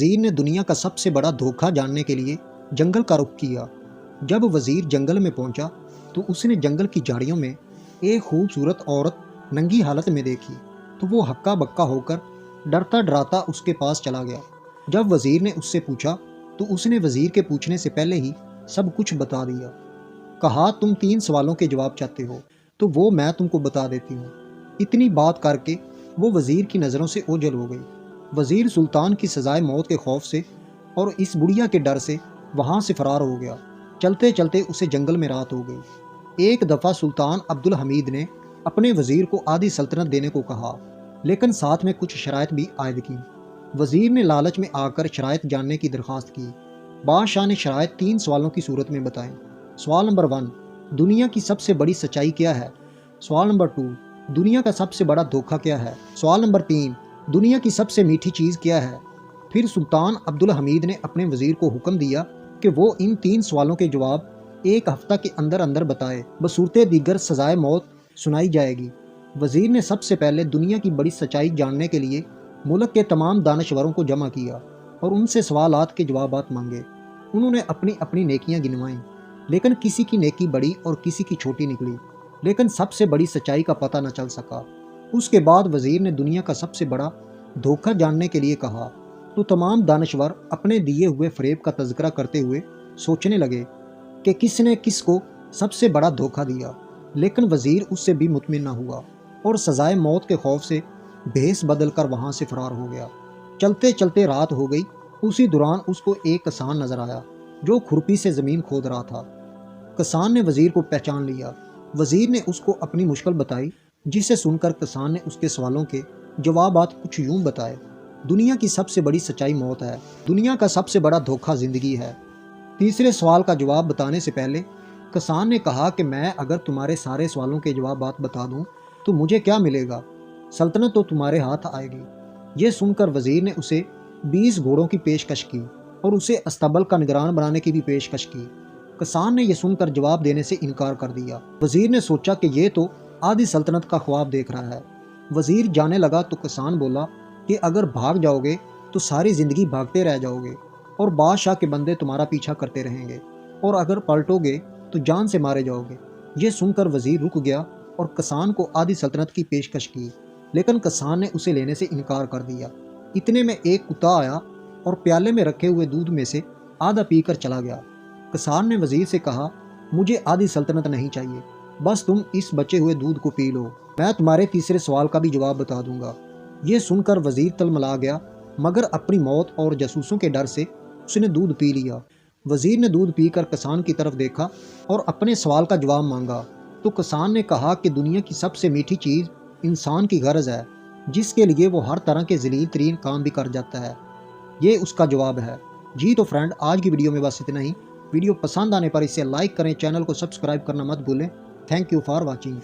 वजीर ने दुनिया का सबसे बड़ा धोखा जानने के लिए जंगल का रुख किया। जब वजीर जंगल में पहुंचा तो उसने जंगल की झाड़ियों में एक खूबसूरत औरत नंगी हालत में देखी, तो वो हक्का बक्का होकर डरता डराता उसके पास चला गया। जब वजीर ने उससे पूछा तो उसने वजीर के पूछने से पहले ही सब कुछ बता दिया। कहा, तुम 3 सवालों के जवाब चाहते हो तो वो मैं तुमको बता देती हूँ। इतनी बात करके वो वजीर की नज़रों से ओझल हो गई। वजीर सुल्तान की सजाए मौत के खौफ से और इस बुढ़िया के डर से वहाँ से फरार हो गया। चलते चलते उसे जंगल में रात हो गई। एक दफ़ा सुल्तान अब्दुल हमीद ने अपने वजीर को आधी सल्तनत देने को कहा, लेकिन साथ में कुछ शराइत भी आयद की। वजीर ने लालच में आकर शराइत जानने की दरख्वास्त की। बादशाह ने शराइत 3 सवालों की सूरत में बताएं। सवाल नंबर 1, दुनिया की सबसे बड़ी सच्चाई क्या है? सवाल नंबर 2, दुनिया का सबसे बड़ा धोखा क्या है? सवाल नंबर 3, दुनिया की सबसे मीठी चीज़ क्या है? फिर सुल्तान अब्दुल हमीद ने अपने वजीर को हुक्म दिया कि वो इन 3 सवालों के जवाब 1 हफ्ता के अंदर अंदर बताए, बसूरते दीगर सजाए मौत सुनाई जाएगी। वजीर ने सबसे पहले दुनिया की बड़ी सच्चाई जानने के लिए मुल्क के तमाम दानश्वरों को जमा किया और उनसे सवालात के जवाबात मांगे। उन्होंने अपनी अपनी नेकियां गिनवाईं, लेकिन किसी की नेकी बड़ी और किसी की छोटी निकली, लेकिन सबसे बड़ी सच्चाई का पता न चल सका। उसके बाद वजीर ने दुनिया का सबसे बड़ा धोखा जानने के लिए कहा, तो तमाम दानश्वर अपने दिए हुए फरेब का तज़किरा करते हुए सोचने लगे कि किसने किसको सबसे बड़ा धोखा दिया, लेकिन वजीर उससे भी मुतमिन न हुआ और सजाए मौत के खौफ से भेस बदल कर वहाँ से फरार हो गया। चलते चलते रात हो गई। उसी दौरान उसको एक किसान नजर आया जो खुरपी से ज़मीन खोद रहा था। किसान ने वजीर को पहचान लिया। वजीर ने उसको अपनी मुश्किल बताई, जिसे सुनकर किसान ने उसके सवालों के जवाबात कुछ यूं बताए। दुनिया की सबसे बड़ी सच्चाई मौत है। दुनिया का सबसे बड़ा धोखा ज़िंदगी है। तीसरे सवाल का जवाब बताने से पहले किसान ने कहा कि मैं अगर तुम्हारे सारे सवालों के जवाबात बता दूं तो मुझे क्या मिलेगा? सल्तनत तो तुम्हारे हाथ आएगी। ये सुनकर वजीर ने उसे 20 घोड़ों की पेशकश की और उसे अस्तबल का निगरान बनाने की भी पेशकश की। किसान ने यह सुनकर जवाब देने से इनकार कर दिया। वजीर ने सोचा कि ये तो आधी सल्तनत का ख्वाब देख रहा है। वजीर जाने लगा तो किसान बोला कि अगर भाग जाओगे तो सारी ज़िंदगी भागते रह जाओगे और बादशाह के बंदे तुम्हारा पीछा करते रहेंगे, और अगर पलटोगे तो जान से मारे जाओगे। ये सुनकर वजीर रुक गया और किसान को आधी सल्तनत की पेशकश की, लेकिन किसान ने उसे लेने से इनकार कर दिया। इतने में एक कुत्ता आया और प्याले में रखे हुए दूध में से आधा पीकर चला गया। किसान ने वजीर से कहा, मुझे आधी सल्तनत नहीं चाहिए, बस तुम इस बचे हुए दूध को पी लो, मैं तुम्हारे तीसरे सवाल का भी जवाब बता दूंगा। ये सुनकर वजीर तलमला गया, मगर अपनी मौत और जासूसों के डर से उसने दूध पी लिया। वजीर ने दूध पीकर किसान की तरफ देखा और अपने सवाल का जवाब मांगा, तो किसान ने कहा कि दुनिया की सबसे मीठी चीज़ इंसान की गरज है, जिसके लिए वो हर तरह के जलील तरीन काम भी कर जाता है। ये उसका जवाब है। जी तो फ्रेंड, आज की वीडियो में बस इतना ही। वीडियो पसंद आने पर इसे लाइक करें, चैनल को सब्सक्राइब करना मत भूलें। Thank you for watching.